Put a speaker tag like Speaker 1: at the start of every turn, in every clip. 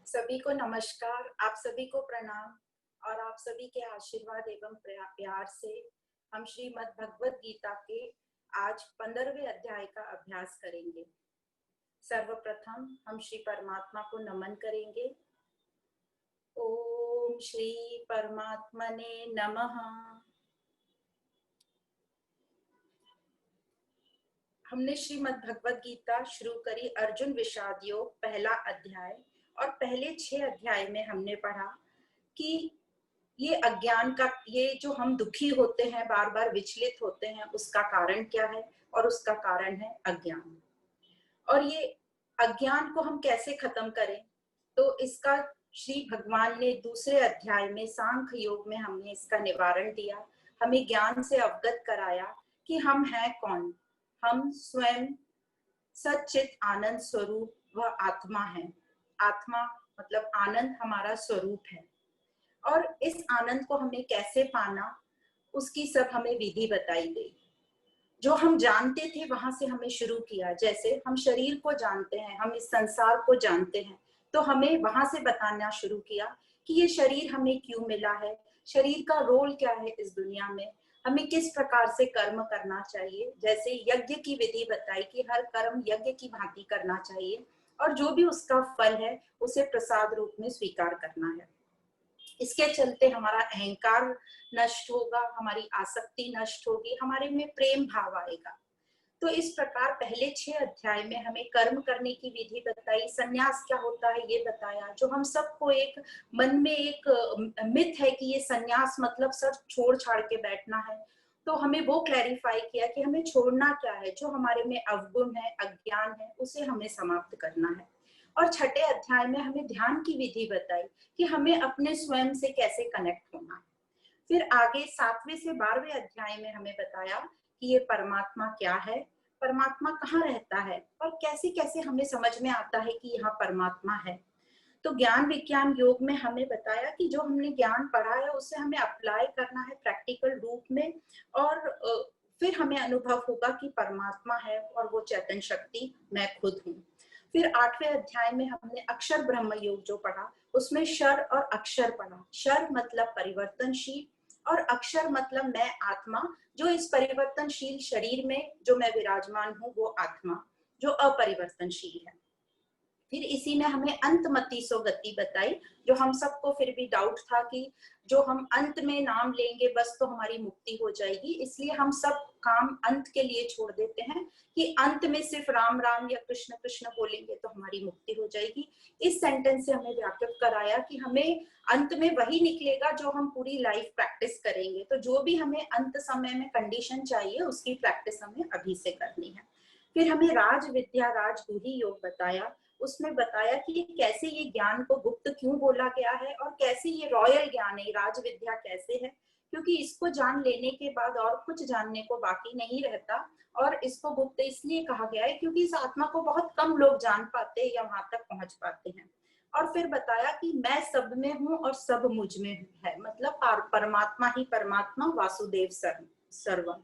Speaker 1: सभी को नमस्कार, आप सभी को प्रणाम और आप सभी के आशीर्वाद एवं प्यार से हम श्रीमद् भगवत गीता के आज 15वें अध्याय का अभ्यास करेंगे। सर्वप्रथम हम श्री परमात्मा को नमन करेंगे। ओम श्री परमात्मने नमः। हमने श्रीमद् भगवत गीता शुरू करी अर्जुन विषाद योग पहला अध्याय, और पहले 6 अध्याय में हमने पढ़ा कि ये अज्ञान का, ये जो हम दुखी होते हैं, बार बार विचलित होते हैं, उसका कारण क्या है, और उसका कारण है अज्ञान। और ये अज्ञान को हम कैसे खत्म करें, तो इसका श्री भगवान ने दूसरे अध्याय में सांख्य योग में हमने इसका निवारण दिया। हमें ज्ञान से अवगत कराया कि हम हैं कौन। हम स्वयं सच्चित आनंद स्वरूप व आत्मा है। आत्मा मतलब आनंद हमारा स्वरूप है, और इस आनंद को हमें कैसे पाना, उसकी सब हमें विधि बताई गई। जो हम जानते थे वहां से हमें शुरू किया। जैसे हम शरीर को जानते हैं, हम इस संसार को जानते हैं, तो हमें वहां से बताना शुरू किया कि ये शरीर हमें क्यों मिला है, शरीर का रोल क्या है इस दुनिया में, हमें किस प्रकार से कर्म करना चाहिए। जैसे यज्ञ की विधि बताई कि हर कर्म यज्ञ की भांति करना चाहिए, और जो भी उसका फल है उसे प्रसाद रूप में स्वीकार करना है। इसके चलते हमारा अहंकार नष्ट होगा, हमारी आसक्ति नष्ट होगी, हमारे में प्रेम भाव आएगा। तो इस प्रकार पहले 6 अध्याय में हमें कर्म करने की विधि बताई, संन्यास क्या होता है ये बताया। जो हम सबको एक मन में एक मिथ है कि ये संन्यास मतलब सब छोड़ छाड़ के बैठना है, तो हमें वो क्लैरिफाई किया कि हमें छोड़ना क्या है। जो हमारे में अवगुण है, अज्ञान है, उसे हमें समाप्त करना है। और छठे अध्याय में हमें ध्यान की विधि बताई कि हमें अपने स्वयं से कैसे कनेक्ट होना है। फिर आगे 7वें से 12वें अध्याय में हमें बताया कि ये परमात्मा क्या है, परमात्मा कहाँ रहता है, और कैसे कैसे हमें समझ में आता है कि यहाँ परमात्मा है। तो ज्ञान विज्ञान योग में हमें बताया कि जो हमने ज्ञान पढ़ा है उसे हमें अप्लाई करना है प्रैक्टिकल रूप में, और फिर हमें अनुभव होगा कि परमात्मा है और वो चैतन्य शक्ति मैं खुद हूँ। फिर 8वें अध्याय में हमने अक्षर ब्रह्म योग जो पढ़ा, उसमें शर और अक्षर पढ़ा। शर मतलब परिवर्तनशील, और अक्षर मतलब मैं आत्मा, जो इस परिवर्तनशील शरीर में जो मैं विराजमान हूँ वो आत्मा जो अपरिवर्तनशील है। फिर इसी में हमें अंतमति सो गति बताई। जो हम सबको फिर भी डाउट था कि जो हम अंत में नाम लेंगे बस तो हमारी मुक्ति हो जाएगी, इसलिए हम सब काम अंत के लिए छोड़ देते हैं कि अंत में सिर्फ राम राम या कृष्ण कृष्ण बोलेंगे तो हमारी मुक्ति हो जाएगी। इस सेंटेंस से हमें वाकिफ कराया कि हमें अंत में वही निकलेगा जो हम पूरी लाइफ प्रैक्टिस करेंगे। तो जो भी हमें अंत समय में कंडीशन चाहिए उसकी प्रैक्टिस हमें अभी से करनी है। फिर हमें राज विद्या राज गुही योग बताया। उसमें बताया कि कैसे ये ज्ञान को गुप्त क्यों बोला गया है, और कैसे ये रॉयल ज्ञान है, राज विद्या कैसे है, क्योंकि इसको जान लेने के बाद और कुछ जानने को बाकी नहीं रहता। और इसको गुप्त इसलिए कहा गया है क्योंकि इस आत्मा को बहुत कम लोग जान पाते हैं या वहां तक पहुंच पाते हैं। और फिर बताया कि मैं सब में हूँ और सब मुझ में है, मतलब परमात्मा ही परमात्मा, वासुदेव सर्वम।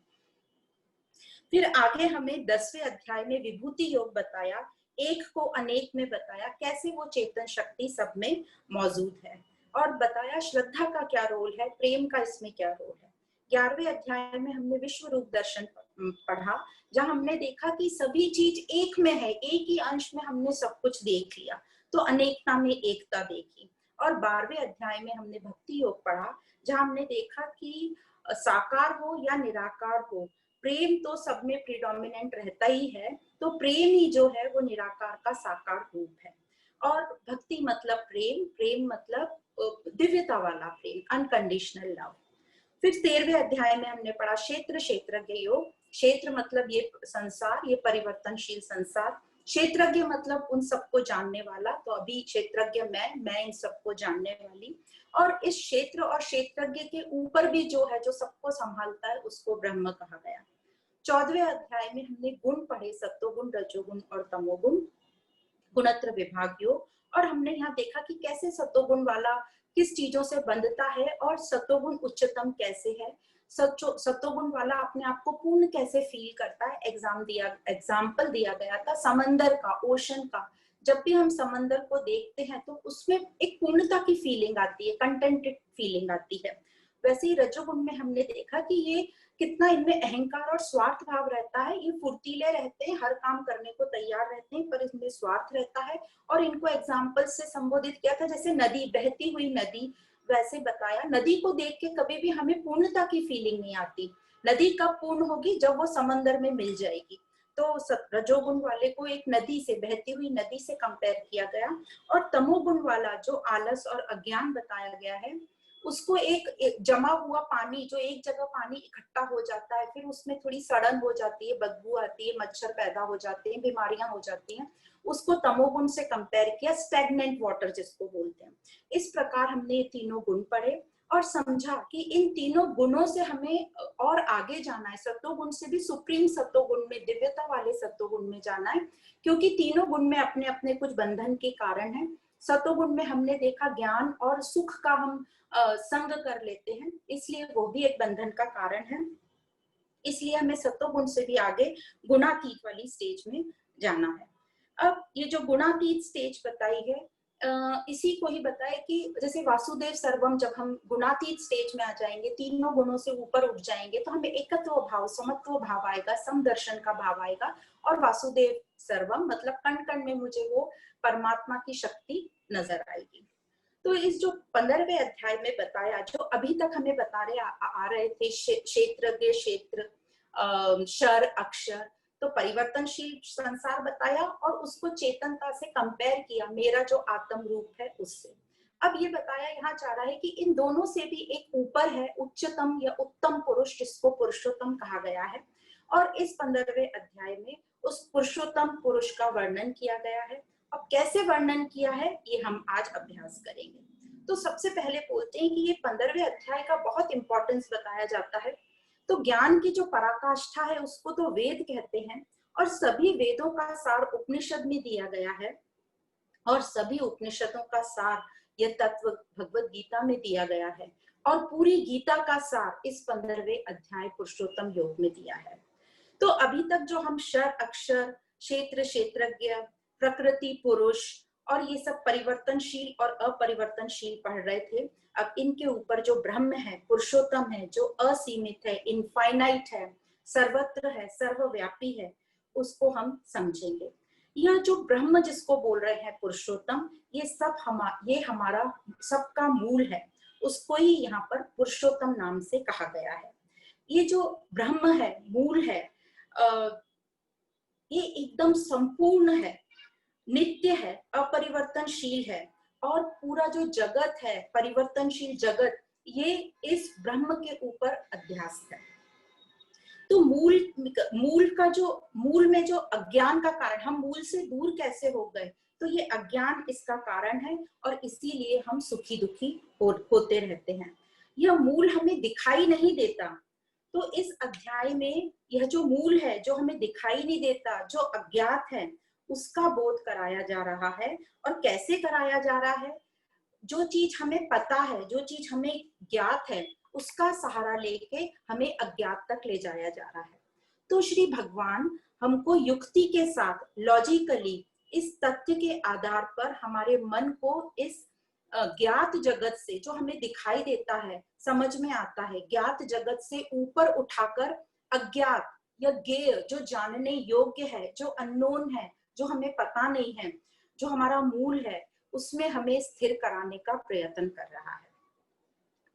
Speaker 1: फिर आगे हमें 10वें अध्याय में विभूति योग बताया, एक को अनेक में बताया, कैसे वो चेतन शक्ति सब में मौजूद है, और बताया श्रद्धा का क्या रोल है, प्रेम का इसमें क्या रोल है। 11वें अध्याय में हमने विश्व रूप दर्शन पढ़ा, जहां हमने देखा कि सभी चीज एक में है, एक ही अंश में हमने सब कुछ देख लिया, तो अनेकता में एकता देखी। और 12वें अध्याय में हमने भक्ति योग पढ़ा, जहां हमने देखा कि साकार हो या निराकार हो, प्रेम तो सब में प्रिडोमिनेंट रहता ही है, तो प्रेम ही जो है वो निराकार का साकार रूप है। और भक्ति मतलब प्रेम, प्रेम मतलब दिव्यता वाला प्रेम, अनकंडीशनल लव। फिर 13वें अध्याय में हमने पढ़ा क्षेत्र क्षेत्रज्ञ योग। क्षेत्र मतलब ये संसार, ये परिवर्तनशील संसार। क्षेत्रज्ञ मतलब उन सबको जानने वाला, तो अभी क्षेत्रज्ञ मैं इन सबको जानने वाली। और इस क्षेत्र और क्षेत्रज्ञ के ऊपर भी जो है, जो सबको संभालता है, उसको ब्रह्म कहा गया। 14वें अध्याय में हमने गुण पढ़े, सत्वगुण रजोगुण और तमोगुण, गुणत्र विभाग योग। और हमने यहाँ देखा कि कैसे सत्वगुण वाला किस चीजों से बंधता है और सत्वगुण उच्चतम कैसे है, सत्वगुण वाला अपने आप को पूर्ण कैसे फील करता है। एग्जाम्पल दिया गया था समंदर का, ओशन का। जब भी हम समंदर को देखते हैं तो उसमें एक पूर्णता की फीलिंग आती है, कंटेंटेड फीलिंग आती है। वैसे ही रजोगुण में हमने देखा कि ये कितना इनमें अहंकार और स्वार्थ भाव रहता है। ये फुर्तीले रहते हैं, हर काम करने को तैयार रहते हैं, पर इसमें स्वार्थ रहता है। और इनको एग्जाम्पल से संबोधित किया था, जैसे नदी, बहती हुई नदी, वैसे बताया। नदी को देख के कभी भी हमें पूर्णता की फीलिंग नहीं आती। नदी कब पूर्ण होगी? जब वो समंदर में मिल जाएगी। तो रजोगुण वाले को एक नदी से, बहती हुई नदी से कंपेयर किया गया। और तमोगुण वाला जो आलस और अज्ञान बताया गया है, उसको एक जमा हुआ पानी, जो एक जगह पानी इकट्ठा हो जाता है, फिर उसमें थोड़ी सड़न हो जाती है, बदबू आती है, मच्छर पैदा हो जाते हैं, बीमारियां हो जाती हैं, उसको तमोगुण से कंपेयर किया, स्टैग्नेंट वाटर जिसको बोलते हैं। इस प्रकार हमने ये तीनों गुण पढ़े और समझा कि इन तीनों गुणों से हमें और आगे जाना है। सत्वगुण से भी सुप्रीम सत्वगुण में, दिव्यता वाले सत्वगुण में जाना है, क्योंकि तीनों गुण में अपने अपने कुछ बंधन के कारण है। सत्वगुण में हमने देखा ज्ञान और सुख का हम संग कर लेते हैं, इसलिए वो भी एक बंधन का कारण है। इसलिए हमें सत्वगुण से भी आगे गुणातीत वाली स्टेज में जाना है। अब ये जो गुणातीत स्टेज बताई है, इसी को ही बताए कि जैसे वासुदेव सर्वम, जब हम गुणातीत स्टेज में आ जाएंगे, तीनों गुणों से ऊपर उठ जाएंगे, तो हमें एकत्व भाव, समत्व भाव आएगा, समदर्शन का भाव आएगा। और वासुदेव सर्वम मतलब कण कण में मुझे वो परमात्मा की शक्ति नजर आएगी। तो इस जो 15वें अध्याय में बताया, जो अभी तक हमें बता रहे आ रहे थे, क्षेत्रज्ञ, क्षेत्र, क्षर, अक्षर, तो परिवर्तनशील संसार बताया और उसको चेतनता से कंपेयर किया, मेरा जो आत्म रूप है उससे। अब ये बताया यहाँ चाह रहा है कि इन दोनों से भी एक ऊपर है, उच्चतम या उत्तम पुरुष, जिसको पुरुषोत्तम कहा गया है। और इस 15वें अध्याय में उस पुरुषोत्तम पुरुष का वर्णन किया गया है। अब कैसे वर्णन किया है ये हम आज अभ्यास करेंगे। तो सबसे पहले बोलते हैं कि ये 15वें अध्याय का बहुत इंपॉर्टेंस बताया जाता है। तो ज्ञान की जो पराकाष्ठा है उसको तो वेद कहते हैं, और सभी वेदों का सार उपनिषद में दिया गया है, और सभी उपनिषदों का सार यह तत्व भगवत गीता में दिया गया है, और पूरी गीता का सार इस 15वें अध्याय पुरुषोत्तम योग में दिया है। तो अभी तक जो हम क्षर, अक्षर, क्षेत्र, क्षेत्रज्ञ, प्रकृति, पुरुष और ये सब परिवर्तनशील और अपरिवर्तनशील पढ़ रहे थे, अब इनके ऊपर जो ब्रह्म है, पुरुषोत्तम है, जो असीमित है, इनफाइनाइट है, सर्वत्र है, सर्वव्यापी है, उसको हम समझेंगे। यह जो ब्रह्म जिसको बोल रहे हैं पुरुषोत्तम, ये हमारा सबका मूल है, उसको ही यहाँ पर पुरुषोत्तम नाम से कहा गया है। ये जो ब्रह्म है, मूल है, ये एकदम संपूर्ण है, नित्य है, अपरिवर्तनशील है, और पूरा जो जगत है, परिवर्तनशील जगत, ये इस ब्रह्म के ऊपर अध्यास्त है। तो मूल में जो अज्ञान का कारण, हम मूल से दूर कैसे हो गए, तो ये अज्ञान इसका कारण है, और इसीलिए हम सुखी दुखी होते रहते हैं। यह मूल हमें दिखाई नहीं देता। तो इस अध्याय में यह जो मूल है, जो हमें दिखाई नहीं देता, जो अज्ञात है, उसका बोध कराया जा रहा है। और कैसे कराया जा रहा है? जो चीज हमें पता है, जो चीज हमें ज्ञात है, उसका सहारा लेके हमें अज्ञात तक ले जाया जा रहा है। तो श्री भगवान हमको युक्ति के साथ, लॉजिकली, इस तथ्य के आधार पर हमारे मन को इस ज्ञात जगत से, जो हमें दिखाई देता है, समझ में आता है, ज्ञात जगत से ऊपर उठाकर अज्ञात या ज्ञेय, जो जानने योग्य है, जो अननोन है, जो हमें पता नहीं है, जो हमारा मूल है, उसमें हमें स्थिर कराने का प्रयत्न कर रहा है।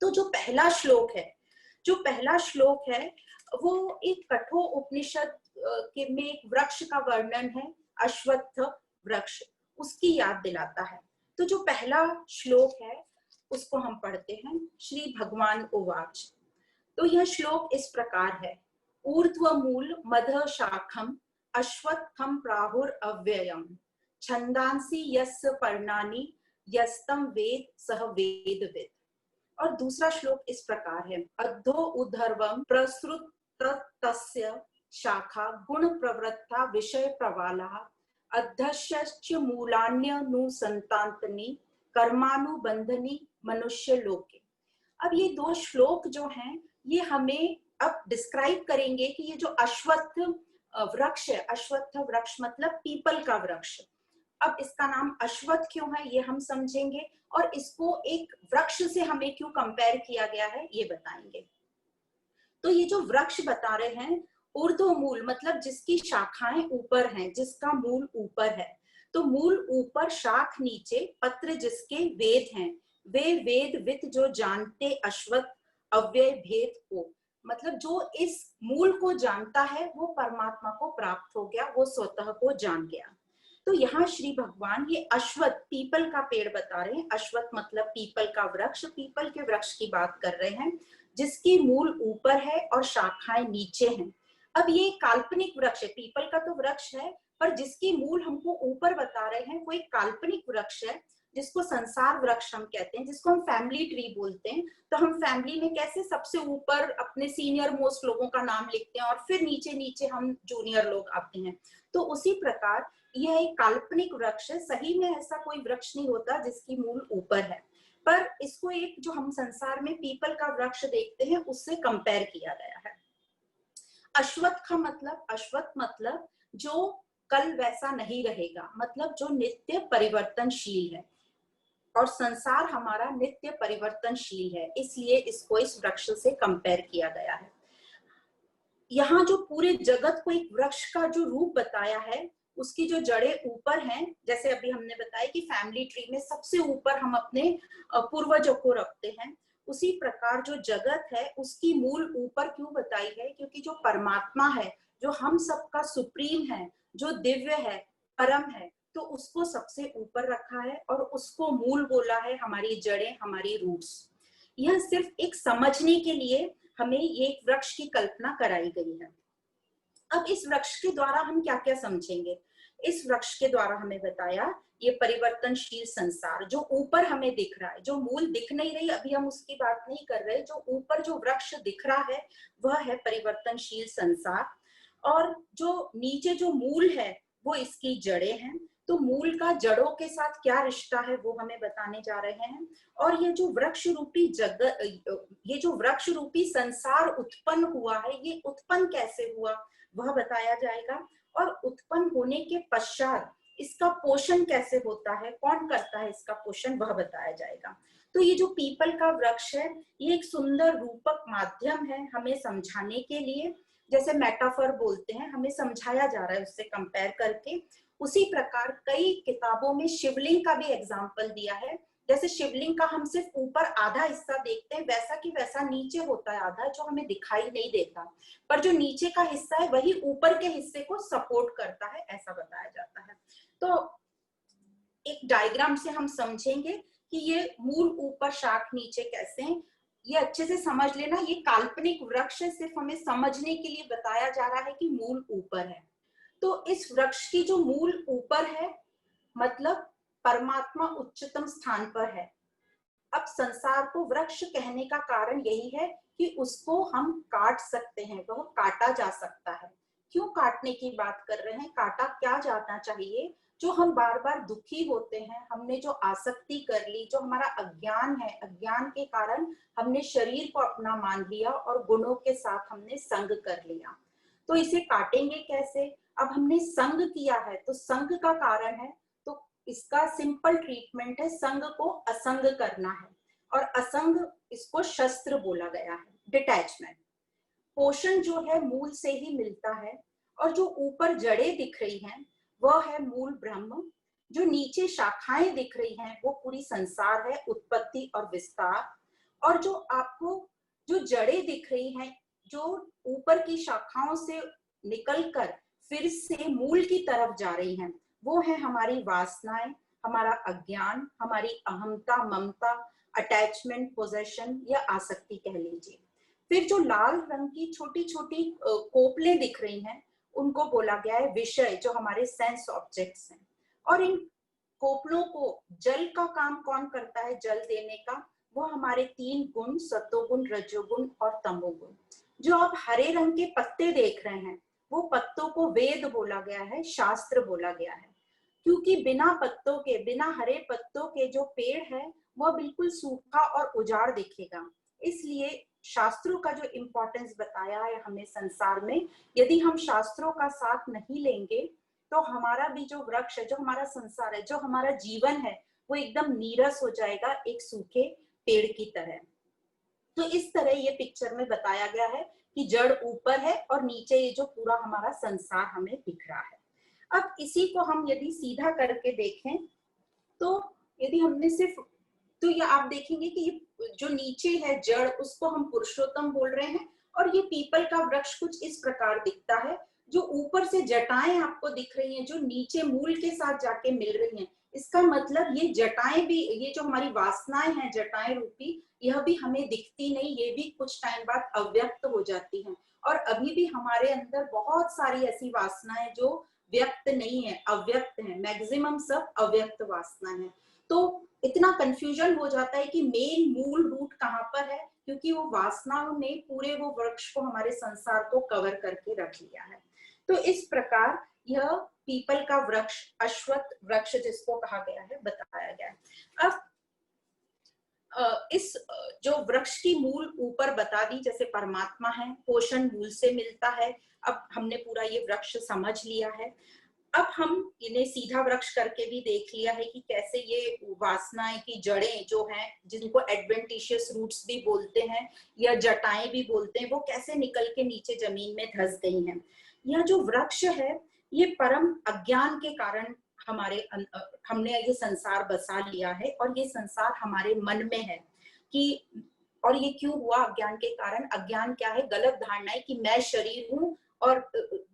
Speaker 1: तो जो पहला श्लोक है वो एक कठोर उपनिषद के में एक वृक्ष का वर्णन है, अश्वत्थ वृक्ष, उसकी याद दिलाता है। तो जो पहला श्लोक है उसको हम पढ़ते हैं। श्री भगवान उवाच। तो यह श्लोक इस प्रकार है। ऊर्ध्वमूल मध शाखम अश्वत्थम प्राहुर अव्ययम छंदांसी यस्य पर्णानि यस्तम वेद सह वेदविद। और दूसरा श्लोक इस प्रकार है। अद्धो उद्धर्वम प्रसृत तस्य शाखा गुण प्रवृत्ता विषय प्रवाला अध्यस्य मूलान्यनुसंतान्तनि कर्मानुबंधनी मनुष्य लोके। अब ये दो श्लोक जो हैं, ये हमें अब डिस्क्राइब करेंगे कि ये जो अश्वत्थ वृक्ष है, अश्वत्थ वृक्ष मतलब पीपल का वृक्ष, अब इसका नाम अश्वत्थ क्यों है ये हम समझेंगे, और इसको एक वृक्ष से हमें क्यों कंपेयर किया गया है ये बताएंगे। तो ये जो वृक्ष बता रहे हैं, ऊर्ध्वमूल मतलब जिसकी शाखाएं ऊपर हैं, जिसका मूल ऊपर है। तो मूल ऊपर, शाख नीचे, पत्र जिसके वेद हैं, वे वेद विद जो जानते अश्वत्थ अव्यय भेद को। मतलब जो इस मूल को जानता है वो परमात्मा को प्राप्त हो गया, वो स्वतः को जान गया। तो यहाँ श्री भगवान ये अश्वत्थ पीपल का पेड़ बता रहे हैं। अश्वत्थ मतलब पीपल का वृक्ष, पीपल के वृक्ष की बात कर रहे हैं जिसकी मूल ऊपर है और शाखाएं नीचे हैं। अब ये काल्पनिक वृक्ष है, पीपल का तो वृक्ष है, पर जिसकी मूल हमको ऊपर बता रहे हैं वो एक काल्पनिक वृक्ष है जिसको संसार वृक्ष हम कहते हैं, जिसको हम फैमिली ट्री बोलते हैं। तो हम फैमिली में कैसे सबसे ऊपर अपने सीनियर मोस्ट लोगों का नाम लिखते हैं और फिर नीचे नीचे हम जूनियर लोग आते हैं, तो उसी प्रकार यह एक काल्पनिक वृक्ष है। सही में ऐसा कोई वृक्ष नहीं होता जिसकी मूल ऊपर है, पर इसको एक जो हम संसार में पीपल का वृक्ष देखते हैं उससे कंपेयर किया गया है। अश्वत्थ का मतलब, अश्वत्थ मतलब जो कल वैसा नहीं रहेगा, मतलब जो नित्य परिवर्तनशील है, और संसार हमारा नित्य परिवर्तनशील है, इसलिए इसको इस वृक्ष से कंपेयर किया गया है। यहाँ जो पूरे जगत को एक वृक्ष का जो रूप बताया है, उसकी जो जड़ें ऊपर हैं, जैसे अभी हमने बताया कि फैमिली ट्री में सबसे ऊपर हम अपने पूर्वजों को रखते हैं, उसी प्रकार जो जगत है उसकी मूल ऊपर क्यों बताई है, क्योंकि जो परमात्मा है, जो हम सबका सुप्रीम है, जो दिव्य है, परम है, तो उसको सबसे ऊपर रखा है और उसको मूल बोला है, हमारी जड़ें, हमारी रूट्स। यह सिर्फ एक समझने के लिए हमें ये एक वृक्ष की कल्पना कराई गई है। अब इस वृक्ष के द्वारा हम क्या क्या समझेंगे? इस वृक्ष के द्वारा हमें बताया ये परिवर्तनशील संसार जो ऊपर हमें दिख रहा है, जो मूल दिख नहीं रही, अभी हम उसकी बात नहीं कर रहे, जो ऊपर जो वृक्ष दिख रहा है वह है परिवर्तनशील संसार, और जो नीचे जो मूल है वो इसकी जड़ें हैं। तो मूल का जड़ों के साथ क्या रिश्ता है वो हमें बताने जा रहे हैं। और ये जो वृक्ष रूपी जगत, ये जो वृक्ष रूपी संसार उत्पन्न हुआ है, ये उत्पन्न कैसे हुआ वह बताया जाएगा, और उत्पन्न होने के पश्चात इसका पोषण कैसे होता है, कौन करता है इसका पोषण, वह बताया जाएगा। तो ये जो पीपल का वृक्ष है ये एक सुंदर रूपक माध्यम है हमें समझाने के लिए, जैसे मेटाफर बोलते हैं, हमें समझाया जा रहा है उससे कंपेयर करके। उसी प्रकार कई किताबों में शिवलिंग का भी एग्जाम्पल दिया है। जैसे शिवलिंग का हम सिर्फ ऊपर आधा हिस्सा देखते हैं, वैसा की वैसा नीचे होता है आधा, जो हमें दिखाई नहीं देता, पर जो नीचे का हिस्सा है वही ऊपर के हिस्से को सपोर्ट करता है, ऐसा बताया जाता है। तो एक डायग्राम से हम समझेंगे कि ये मूल ऊपर शाख नीचे कैसे हैं, ये अच्छे से समझ लेना। ये काल्पनिक वृक्ष सिर्फ हमें समझने के लिए बताया जा रहा है कि मूल ऊपर है। तो इस वृक्ष की जो मूल ऊपर है मतलब परमात्मा उच्चतम स्थान पर है। अब संसार को वृक्ष कहने का कारण यही है कि उसको हम काट सकते हैं, वह काटा जा सकता है। क्यों काटने की बात कर रहे हैं? काटा क्या जाना चाहिए? जो हम बार बार दुखी होते हैं, हमने जो आसक्ति कर ली, जो हमारा अज्ञान है, अज्ञान के कारण हमने शरीर को अपना मान लिया और गुणों के साथ हमने संग कर लिया। तो इसे काटेंगे कैसे? अब हमने संग किया है तो संग का कारण है, तो इसका सिंपल ट्रीटमेंट है, संग को असंग करना है, और असंग इसको शस्त्र बोला गया है, डिटैचमेंट। पोषण जो है मूल से ही मिलता है, और जो ऊपर जड़ें दिख रही हैं वह है मूल ब्रह्म, जो नीचे शाखाएं दिख रही हैं वो पूरी संसार है, उत्पत्ति और विस्तार, और जो आपको जो जड़ें दिख रही हैं जो ऊपर की शाखाओं से निकलकर फिर से मूल की तरफ जा रही हैं, वो है हमारी वासनाएं, हमारा अज्ञान, हमारी अहमता, ममता, अटैचमेंट, पोजेशन या आसक्ति कह लीजिए। फिर जो लाल रंग की छोटी छोटी कोपलें दिख रही हैं उनको बोला गया है विषय, जो हमारे सेंस ऑब्जेक्ट्स हैं। और इन कोपलों को जल का काम कौन करता है, जल देने का? वो हमारे 3 गुण, सत्वगुण, रजोगुण और तमोगुण। जो आप हरे रंग के पत्ते देख रहे हैं वो पत्तों को वेद बोला गया है, शास्त्र बोला गया है, क्योंकि बिना पत्तों के, बिना हरे पत्तों के जो पेड़ है वह बिल्कुल सूखा और उजाड़ दिखेगा। इसलिए शास्त्रों का जो इम्पोर्टेंस बताया है हमें संसार में, यदि हम शास्त्रों का साथ नहीं लेंगे तो हमारा भी जो वृक्ष है, जो हमारा संसार है, जो हमारा जीवन है, वो एकदम नीरस हो जाएगा एक सूखे पेड़ की तरह। तो इस तरह ये पिक्चर में बताया गया है कि जड़ ऊपर है और नीचे ये जो पूरा हमारा संसार हमें दिख रहा है। अब इसी को हम यदि सीधा करके देखें तो यदि हमने सिर्फ, तो ये आप देखेंगे कि ये जो नीचे है जड़, उसको हम पुरुषोत्तम बोल रहे हैं, और ये पीपल का वृक्ष कुछ इस प्रकार दिखता है। जो ऊपर से जटाएं आपको दिख रही हैं, जो नीचे मूल के साथ जाके मिल रही हैं, इसका मतलब ये जटाएं भी, ये जो हमारी वासनाएं हैं जटाएं रूपी, यह भी हमें दिखती नहीं, ये भी कुछ टाइम बाद अव्यक्त हो जाती हैं। और अभी भी हमारे अंदर बहुत सारी ऐसी वासनाएं जो व्यक्त नहीं है, अव्यक्त है, मैक्सिमम सब अव्यक्त वासना है। तो इतना कंफ्यूजन हो जाता है कि मेन मूल रूट कहाँ पर है, क्योंकि वो वासनाओं ने पूरे वो वृक्ष को, हमारे संसार को कवर करके रख लिया है। तो इस प्रकार यह पीपल का वृक्ष, अश्वत्थ वृक्ष जिसको कहा गया है, बताया गया है। अब इस जो वृक्ष की मूल ऊपर बता दी, जैसे परमात्मा है, पोषण मूल से मिलता है। अब हमने पूरा ये वृक्ष समझ लिया है। अब हम इन्हें सीधा वृक्ष करके भी देख लिया है कि कैसे ये वासनाएं की जड़ें जो हैं, जिनको एडवेंटिशियस रूट्स भी बोलते हैं या जटाएं भी बोलते हैं, वो कैसे निकल के नीचे जमीन में धंस गई हैं। यह जो वृक्ष है, ये परम अज्ञान के कारण हमने ये संसार बसा लिया है, और ये संसार हमारे मन में है कि, और ये क्यों हुआ अज्ञान के कारण? अज्ञान क्या है? गलत धारणा है कि मैं शरीर हूँ और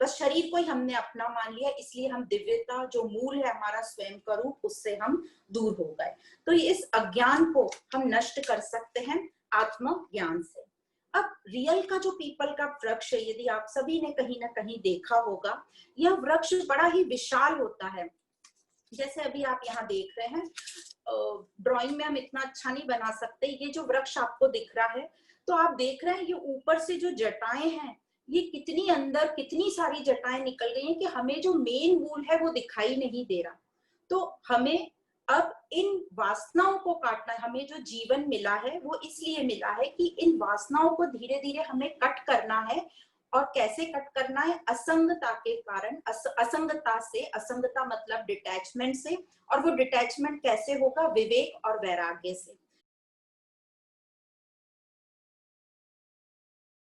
Speaker 1: बस शरीर को ही हमने अपना मान लिया, इसलिए हम दिव्यता, जो मूल है हमारा स्वयं का रूप, उससे हम दूर हो गए। तो इस अज्ञान को हम नष्ट कर सकते हैं आत्मज्ञान से। अब रियल का जो पीपल का वृक्ष है, यदि आप सभी ने कहीं ना कहीं देखा होगा, यह वृक्ष बड़ा ही विशाल होता है। जैसे अभी आप यहाँ देख रहे हैं, ड्राइंग में हम इतना अच्छा नहीं बना सकते, ये जो वृक्ष आपको दिख रहा है, तो आप देख रहे हैं ये ऊपर से जो जटाएं हैं, ये कितनी अंदर, कितनी सारी जटाएं निकल गई हैं कि हमें जो मेन मूल है वो दिखाई नहीं दे रहा। तो हमें अब इन वासनाओं को काटना है। हमें जो जीवन मिला है वो इसलिए मिला है कि इन वासनाओं को धीरे धीरे हमें कट करना है। और कैसे कट करना है? असंगता के कारण, असंगता से, असंगता मतलब डिटैचमेंट से, और वो डिटैचमेंट कैसे होगा? विवेक और वैराग्य से।